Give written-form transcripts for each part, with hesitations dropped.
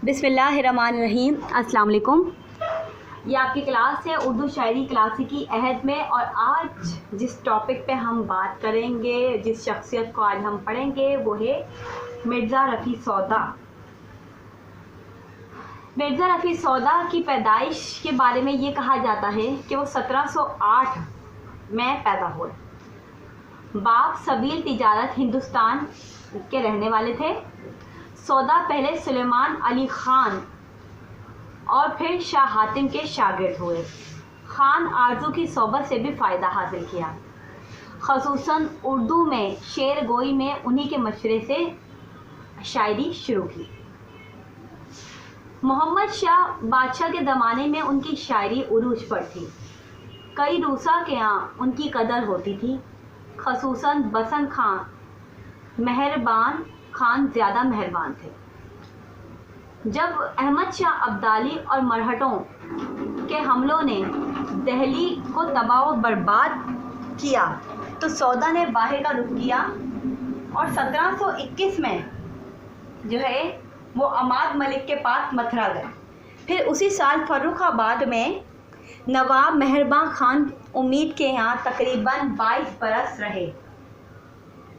بسم اللہ الرحمن الرحیم۔ السلام علیکم۔ یہ آپ کی کلاس ہے اردو شاعری کلاسیکی عہد میں، اور آج جس ٹاپک پہ ہم بات کریں گے، جس شخصیت کو آج ہم پڑھیں گے، وہ ہے مرزا رفیع سودا۔ مرزا رفیع سودا کی پیدائش کے بارے میں یہ کہا جاتا ہے کہ وہ 1708 میں پیدا ہوئے۔ باپ سبیل تجارت ہندوستان کے رہنے والے تھے۔ سودا پہلے سلیمان علی خان اور پھر شاہ حاتم کے شاگرد ہوئے۔ خان آرزو کی صحبت سے بھی فائدہ حاصل کیا، خصوصاً اردو میں شعر گوئی میں انہی کے مشورے سے شاعری شروع کی۔ محمد شاہ بادشاہ کے زمانے میں ان کی شاعری عروج پر تھی۔ کئی روسا کے ہاں ان کی قدر ہوتی تھی، خصوصاً بسنت خان مہربان خان زیادہ مہربان تھے۔ جب احمد شاہ ابدالی اور مرہٹوں کے حملوں نے دہلی کو تباہ و برباد کیا تو سودا نے باہر کا رخ کیا اور 1721 میں جو ہے وہ عماد ملک کے پاس متھرا گئے۔ پھر اسی سال فرخ آباد میں نواب مہربان خان امید کے یہاں تقریباً 22 برس رہے۔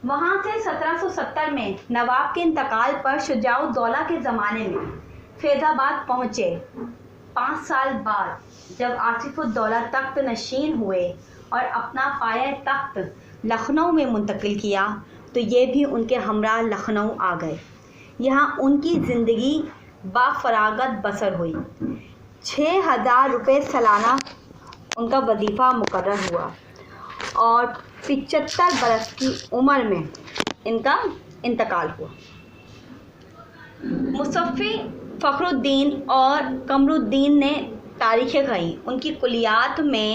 وہاں سے 1770 میں نواب کے انتقال پر شجاع الدولہ کے زمانے میں فیض آباد پہنچے۔ 5 سال بعد جب آصف الدولہ تخت نشین ہوئے اور اپنا پایہ تخت لکھنؤ میں منتقل کیا تو یہ بھی ان کے ہمراہ لکھنؤ آ گئے۔ یہاں ان کی زندگی با فراغت بسر ہوئی۔ 6000 روپے سالانہ ان کا وظیفہ مقرر ہوا اور 75 برس کی عمر میں ان کا انتقال ہوا۔ مصفی فخر الدین اور قمر الدین نے تاریخیں کہیں۔ ان کی کلیات میں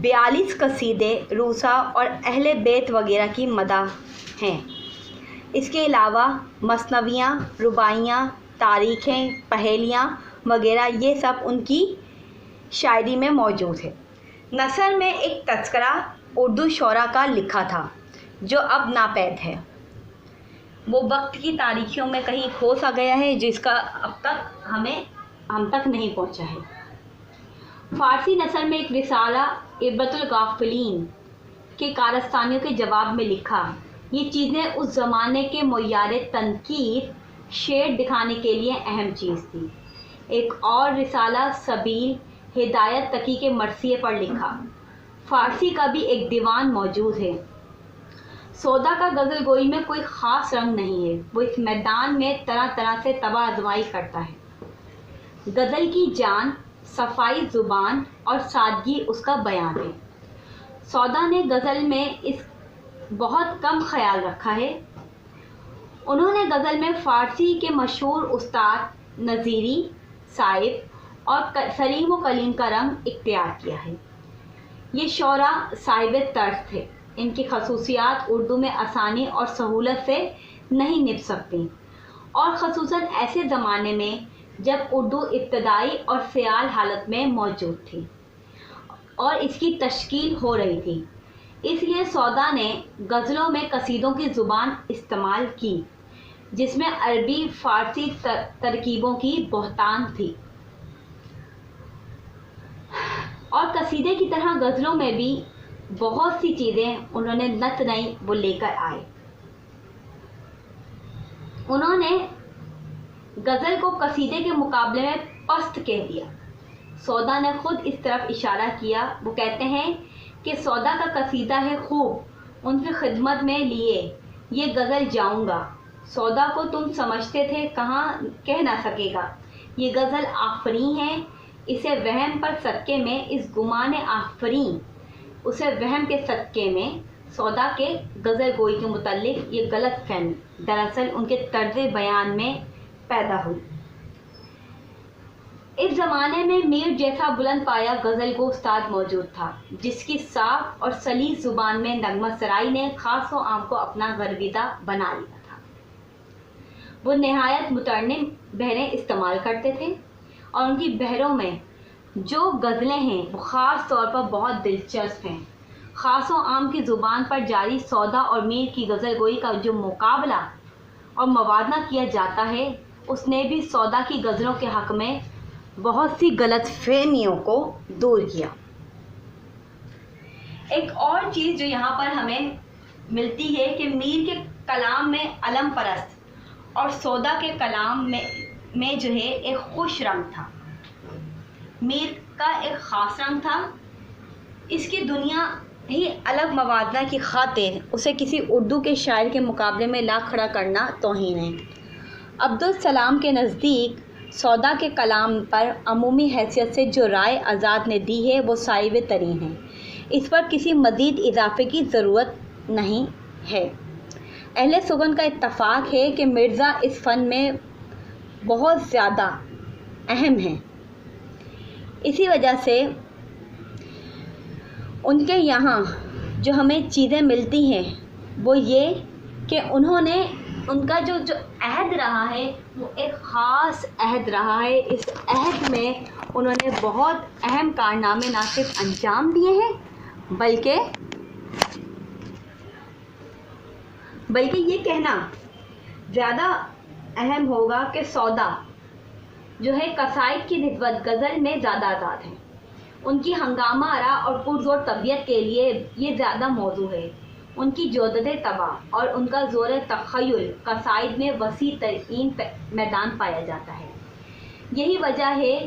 42 قصیدے روسا اور اہل بیت وغیرہ کی مدح ہیں۔ اس کے علاوہ مثنویاں، رباعیاں، تاریخیں، پہیلیاں وغیرہ یہ سب ان کی شاعری میں موجود ہے۔ نثر میں ایک تذکرہ اردو شعراء کا لکھا تھا جو اب ناپید ہے، وہ وقت کی تاریخیوں میں کہیں کھو سا گیا ہے جس کا اب تک ہم تک نہیں پہنچا ہے۔ فارسی نثر میں ایک رسالہ عبرت الغافلین کے کارستانیوں کے جواب میں لکھا، یہ چیزیں اس زمانے کے معیار تنقید شعر دکھانے کے لیے اہم چیز تھی۔ ایک اور رسالہ سبیل ہدایت تقی کے مرثیے پر لکھا۔ فارسی کا بھی ایک دیوان موجود ہے۔ سودا کا غزل گوئی میں کوئی خاص رنگ نہیں ہے، وہ اس میدان میں طرح طرح سے تباہ آزمائی کرتا ہے۔ غزل کی جان، صفائی زبان اور سادگی اس کا بیان ہے۔ سودا نے غزل میں اس بہت کم خیال رکھا ہے۔ انہوں نے غزل میں فارسی کے مشہور استاد نظیری صاحب اور سلیم و کلیم کا رنگ اختیار کیا ہے۔ یہ شعراء صاحب طرز تھے، ان کی خصوصیات اردو میں آسانی اور سہولت سے نہیں نبھ سکتی، اور خصوصاً ایسے زمانے میں جب اردو ابتدائی اور فعال حالت میں موجود تھی اور اس کی تشکیل ہو رہی تھی۔ اس لیے سودا نے غزلوں میں قصیدوں کی زبان استعمال کی جس میں عربی فارسی ترکیبوں کی بہتان تھی، اور قصیدے کی طرح غزلوں میں بھی بہت سی چیزیں انہوں نے نت نئی وہ لے کر آئے۔ انہوں نے غزل کو قصیدے کے مقابلے میں پست کہہ دیا۔ سودا نے خود اس طرف اشارہ کیا۔ وہ کہتے ہیں کہ سودا کا قصیدہ ہے خوب، ان کی خدمت میں لیے یہ غزل جاؤں گا۔ سودا کو تم سمجھتے تھے کہاں کہہ نہ سکے گا، یہ غزل آفریں ہے اسے وہم پر صدقے میں، اس گمان آفریں اسے وہم کے صدقے میں۔ سودا کے غزل گوئی کے متعلق یہ غلط فہمی دراصل ان کے طرز بیان میں پیدا ہوئی۔ اس زمانے میں میر جیسا بلند پایہ غزل گو استاد موجود تھا جس کی صاف اور سلیس زبان میں نغمہ سرائی نے خاص و عام کو اپنا گرویدہ بنا لیا تھا۔ وہ نہایت مترنم بحریں استعمال کرتے تھے اور ان کی بحروں میں جو غزلیں ہیں وہ خاص طور پر بہت دلچسپ ہیں۔ خاص و عام کی زبان پر جاری سودا اور میر کی غزل گوئی کا جو مقابلہ اور موازنہ کیا جاتا ہے اس نے بھی سودا کی غزلوں کے حق میں بہت سی غلط فہمیوں کو دور کیا۔ ایک اور چیز جو یہاں پر ہمیں ملتی ہے کہ میر کے کلام میں علم پرست اور سودا کے کلام میں جو ہے ایک خوش رنگ تھا۔ میر کا ایک خاص رنگ تھا، اس کی دنیا ہی الگ موازنہ کی خاطر اسے کسی اردو کے شاعر کے مقابلے میں لا کھڑا کرنا توہین ہے۔ عبدالسلام کے نزدیک سودا کے کلام پر عمومی حیثیت سے جو رائے آزاد نے دی ہے وہ صائب ترین ہے، اس پر کسی مزید اضافے کی ضرورت نہیں ہے۔ اہل سخن کا اتفاق ہے کہ مرزا اس فن میں بہت زیادہ اہم ہیں۔ اسی وجہ سے ان کے یہاں جو ہمیں چیزیں ملتی ہیں وہ یہ کہ انہوں نے ان کا جو عہد رہا ہے وہ ایک خاص عہد رہا ہے۔ اس عہد میں انہوں نے بہت اہم کارنامے نہ صرف انجام دیے ہیں بلکہ یہ کہنا زیادہ اہم ہوگا کہ سودا جو ہے قصائد کی نسبت غزل میں زیادہ آزاد ہے۔ ان کی ہنگامہ آرا اور پرزور طبیعت کے لیے یہ زیادہ موزوں ہے۔ ان کی جودت طبع اور ان کا زور تخیل قصائد میں وسیع ترین میدان پایا جاتا ہے۔ یہی وجہ ہے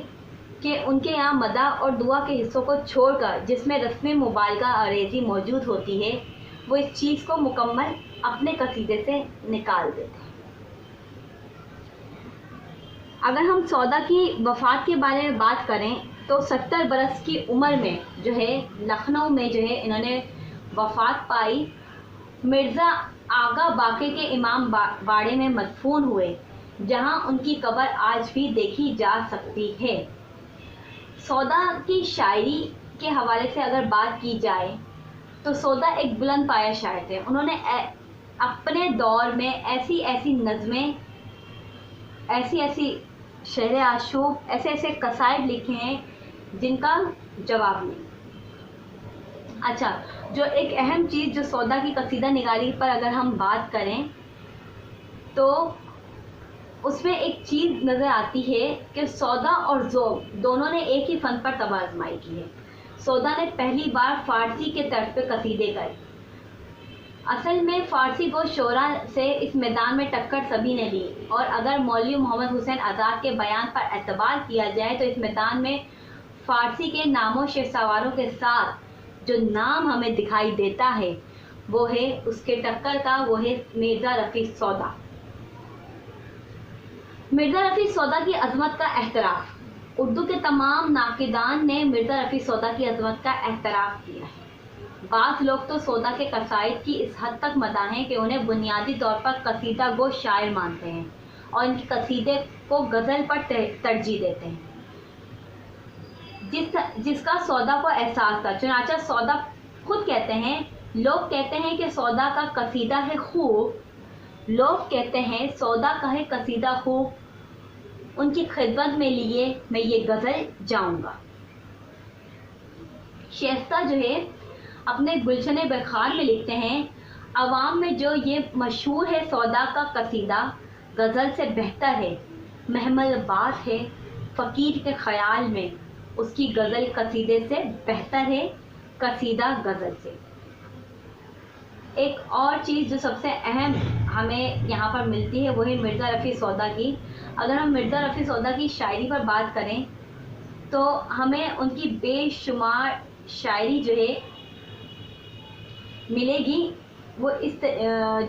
کہ ان کے یہاں مدح اور دعا کے حصوں کو چھوڑ کر جس میں رسم مبالغہ آریزی موجود ہوتی ہے وہ اس چیز کو مکمل اپنے قصیدے سے نکال دیتے ہیں۔ اگر ہم سودا کی وفات کے بارے میں بات کریں تو 70 برس کی عمر میں جو ہے لکھنؤ میں جو ہے انہوں نے وفات پائی۔ مرزا آغا باقر کے امام باڑے میں مدفون ہوئے، جہاں ان کی قبر آج بھی دیکھی جا سکتی ہے۔ سودا کی شاعری کے حوالے سے اگر بات کی جائے تو سودا ایک بلند پایہ شاعر تھے۔ انہوں نے اپنے دور میں ایسی نظمیں، ایسی شعر آشوب، ایسے قصائد لکھے ہیں جن کا جواب نہیں۔ اچھا، جو ایک اہم چیز جو سودا کی قصیدہ نگاری پر اگر ہم بات کریں تو اس میں ایک چیز نظر آتی ہے کہ سودا اور ذوق دونوں نے ایک ہی فن پر طبع آزمائی کی ہے۔ سودا نے پہلی بار فارسی کے طرز پہ قصیدے گائے۔ اصل میں فارسی گو شعراء سے اس میدان میں ٹکر سبھی نے لی، اور اگر مولوی محمد حسین آزاد کے بیان پر اعتبار کیا جائے تو اس میدان میں فارسی کے ناموں شہسواروں کے ساتھ جو نام ہمیں دکھائی دیتا ہے وہ ہے اس کے ٹکر کا، وہ ہے مرزا رفیع سودا۔ مرزا رفیع سودا کی عظمت کا اعتراف، اردو کے تمام ناقدان نے مرزا رفیع سودا کی عظمت کا اعتراف کیا ہے۔ بعض لوگ تو سودا کے قصائد کی اس حد تک مداح ہیں کہ انہیں بنیادی طور پر قصیدہ گو شاعر مانتے ہیں اور ان کے قصیدے کو غزل پر ترجیح دیتے ہیں، جس کا سودا کو احساس تھا۔ چنانچہ سودا خود کہتے ہیں، لوگ کہتے ہیں کہ سودا کا قصیدہ ہے خوب، لوگ کہتے ہیں سودا کا ہے قصیدہ خوب، ان کی خدمت میں لیے میں یہ غزل جاؤں گا۔ شائستہ جو ہے اپنے گلشن بخار میں لکھتے ہیں، عوام میں جو یہ مشہور ہے سودا کا قصیدہ غزل سے بہتر ہے، محمل بات ہے فقیر کے خیال میں، اس کی غزل قصیدے سے بہتر ہے قصیدہ غزل سے۔ ایک اور چیز جو سب سے اہم ہمیں یہاں پر ملتی ہے وہ ہے مرزا رفیع سودا کی۔ اگر ہم مرزا رفیع سودا کی شاعری پر بات کریں تو ہمیں ان کی بے شمار شاعری جو ہے ملے گی، وہ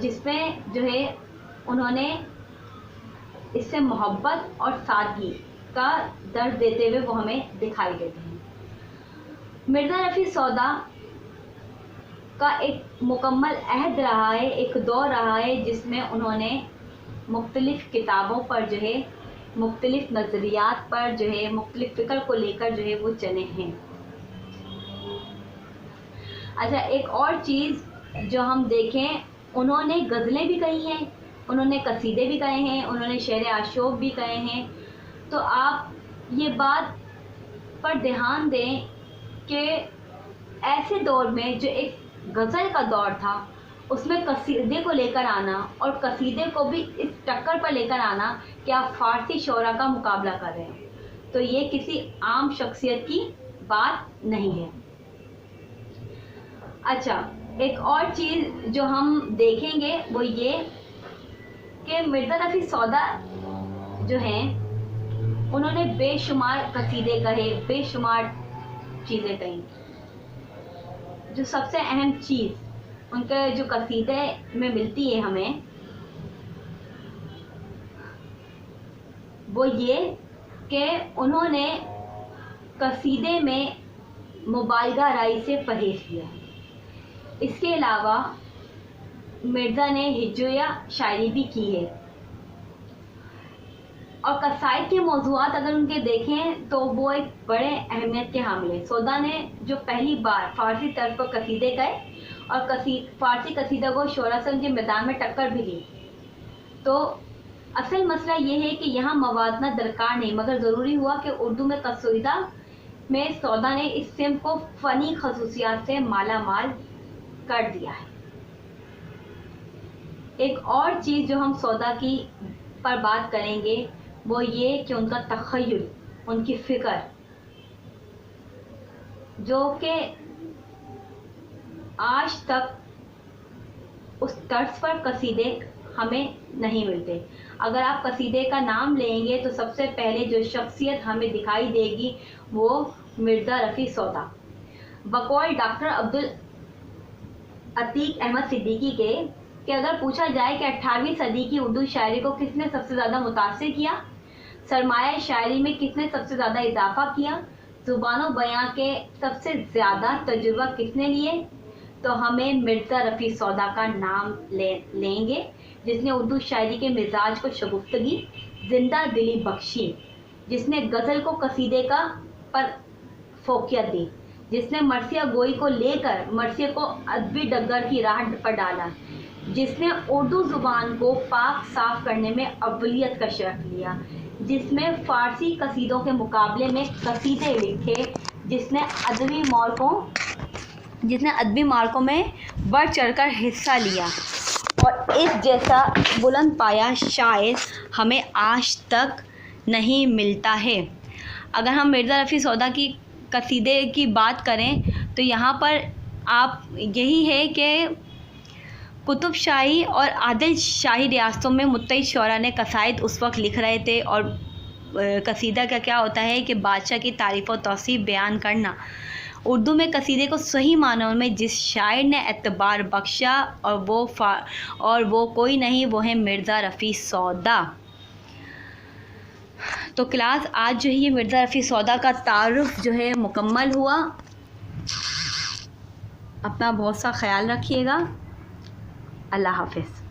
جس میں جو ہے انہوں نے اس سے محبت اور سادگی کا درد دیتے ہوئے وہ ہمیں دکھائی دیتے ہیں۔ مرزا رفیع سودا کا ایک مکمل عہد رہا ہے، ایک دور رہا ہے جس میں انہوں نے مختلف کتابوں پر جو ہے، مختلف نظریات پر جو ہے، مختلف فکر کو لے کر جو ہے وہ چلے ہیں۔ اچھا، ایک اور چیز جو ہم دیکھیں، انہوں نے غزلیں بھی کہی ہیں، انہوں نے قصیدے بھی کہے ہیں، انہوں نے شعر آشوب بھی کہے ہیں، تو آپ یہ بات پر دھیان دیں کہ ایسے دور میں جو ایک غزل کا دور تھا اس میں قصیدے کو لے کر آنا اور قصیدے کو بھی اس ٹکر پر لے کر آنا کہ آپ فارسی شعراء کا مقابلہ کر رہے ہیں، تو یہ کسی عام شخصیت کی بات نہیں ہے۔ اچھا، ایک اور چیز جو ہم دیکھیں گے وہ یہ کہ مرزا رفیع سودا جو ہیں انہوں نے بے شمار قصیدے کہے، بے شمار چیزیں کہیں۔ جو سب سے اہم چیز ان کے جو قصیدے میں ملتی ہے ہمیں وہ یہ کہ انہوں نے قصیدے میں مبالغہ رائی سے پرہیز کیا۔ اس کے علاوہ مرزا نے ہجویہ شاعری بھی کی ہے، اور قصائد کے موضوعات اگر ان کے دیکھیں تو وہ ایک بڑے اہمیت کے حامل ہیں۔ سودا نے جو پہلی بار فارسی طرز پر قصیدے گئے اور فارسی قصیدہ کو شعراء سے ان کے میدان میں ٹکر بھی لی، تو اصل مسئلہ یہ ہے کہ یہاں موازنہ درکار نہیں، مگر ضروری ہوا کہ اردو میں قصیدہ میں سودا نے اس صنف کو فنی خصوصیات سے مالا مال کر دیا ہے۔ ایک اور چیز جو ہم سودا کی پر بات کریں گے وہ یہ کہ ان کا تخیل، ان کی فکر، جو کہ آج تک اس طرز پر قصیدے ہمیں نہیں ملتے۔ اگر آپ قصیدے کا نام لیں گے تو سب سے پہلے جو شخصیت ہمیں دکھائی دے گی وہ مرزا رفیع سودا۔ بقول ڈاکٹر عبدالعتیق احمد صدیقی کے کہ اگر پوچھا جائے کہ 18ویں صدی کی اردو شاعری کو کس نے سب سے زیادہ متاثر کیا، سرمایہ شاعری میں کس نے سب سے زیادہ اضافہ کیا، زبان و بیاں کے سب سے زیادہ تجربہ کس نے لیے، تو ہمیں مرزا رفیع سودا کا نام لیں گے، جس نے اردو شاعری کے مزاج کو شگفتگی، زندہ دلی بخشی، جس نے غزل کو قصیدے کا پر فوقیت دی، جس نے مرثیہ گوئی کو لے کر مرثیے کو ادبی ڈگر کی راہ پر ڈالا، جس نے اردو زبان کو پاک صاف کرنے میں اولیت کا شرف لیا، جس میں فارسی قصیدوں کے مقابلے میں قصیدے لکھے، جس نے ادبی مارکوں میں بڑھ چڑھ کر حصہ لیا، اور اس جیسا بلند پایہ شاعر ہمیں آج تک نہیں ملتا ہے۔ اگر ہم مرزا رفیع سودا کی قصیدے کی بات کریں تو یہاں پر آپ یہی ہے کہ قطب شاہی اور عادل شاہی ریاستوں میں متحد شعراء نے قصائد اس وقت لکھ رہے تھے، اور قصیدہ کا کیا ہوتا ہے کہ بادشاہ کی تعریف و توصیف بیان کرنا۔ اردو میں قصیدے کو صحیح معنوں میں جس شاعر نے اعتبار بخشا اور وہ کوئی نہیں، وہ ہے مرزا رفیع سودا۔ تو کلاس آج جو ہے یہ مرزا رفیع سودا کا تعارف جو ہے مکمل ہوا۔ اپنا بہت سا خیال رکھیے گا۔ اللہ حافظ۔